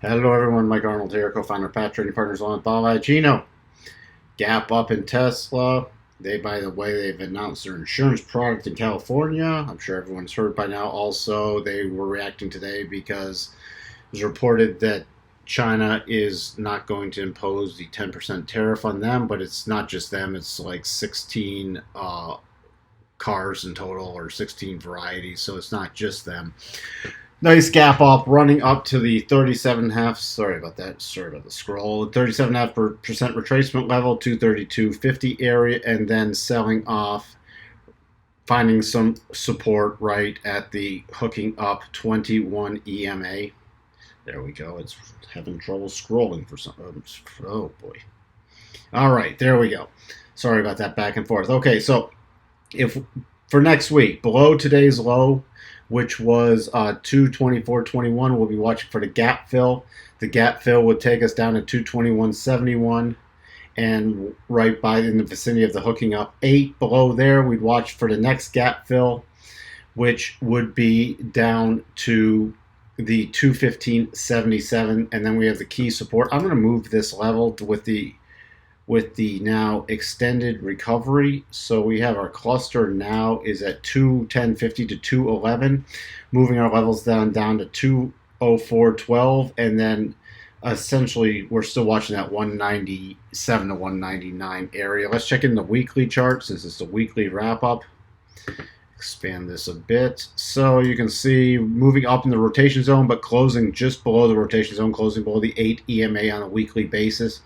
Hello everyone, Mike Arnold here, co-founder of Pat Trading Partners on Bob Gino. Gap up in Tesla. By the way, they've announced their insurance product in California. I'm sure everyone's heard by now. Also, they were reacting today because it was reported that China is not going to impose the 10% tariff on them, but it's not just them. It's like 16 cars in total, or 16 varieties, so it's not just them. Nice gap up, running up to the 37.5. Sorry about that. Sorry about the scroll. 37.5% retracement level, 232.50 area, and then selling off, finding some support right at the hooking up 21 EMA. There we go. It's having trouble scrolling for some. Oh boy. All right, there we go. Sorry about that back and forth. Okay, so if for next week, below today's low, which was 224.21. We'll be watching for the gap fill. The gap fill would take us down to 221.71, and right by in the vicinity of the hooking up 8 below there, we'd watch for the next gap fill, which would be down to the 215.77, and then we have the key support. I'm going to move this level with the now extended recovery. So we have our cluster now is at 210.50 to 211, moving our levels down to 204.12, and then essentially we're still watching that 197 to 199 area. Let's check in the weekly charts. This is the weekly wrap up. Expand this a bit. So you can see moving up in the rotation zone, but closing just below the rotation zone, closing below the 8 EMA on a weekly basis.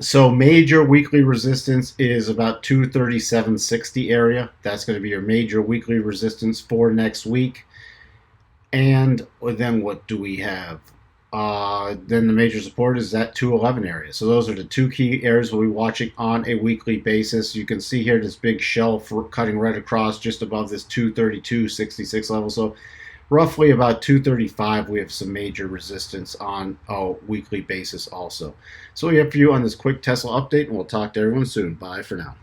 So major weekly resistance is about 237.60 area. That's going to be your major weekly resistance for next week. And then what do we have? Then the major support is that 211 area. So those are the two key areas we'll be watching on a weekly basis. You can see here this big shelf cutting right across just above this 232.66 level. So roughly about 235, we have some major resistance on a weekly basis also. So we have for you on this quick Tesla update, and we'll talk to everyone soon. Bye for now.